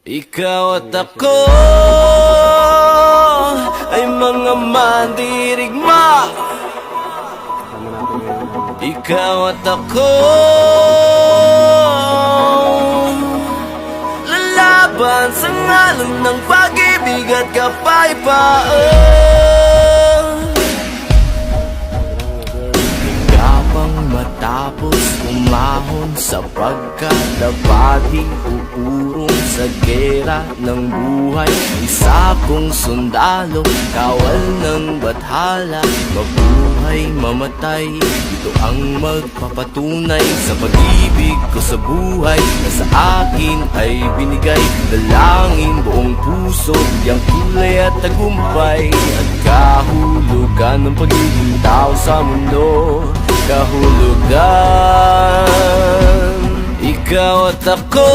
Ikaw at ako ay mga mandirigma. Ikaw at ako lalaban sa ngalan ng pag-ibig at kapayapaan. Hingapang matapos umahon sa pagkadabati, uurong sa gera ng buhay. Isa kong sundalo, kawal ng bathala, mabuhay, mamatay. Ito ang magpapatunay sa pag-ibig ko sa buhay na sa akin ay binigay. Dalangin buong puso, yang kulay at tagumpay, at kahulugan ng pagiging tao sa mundo. Kahulugan, ikaw at ako.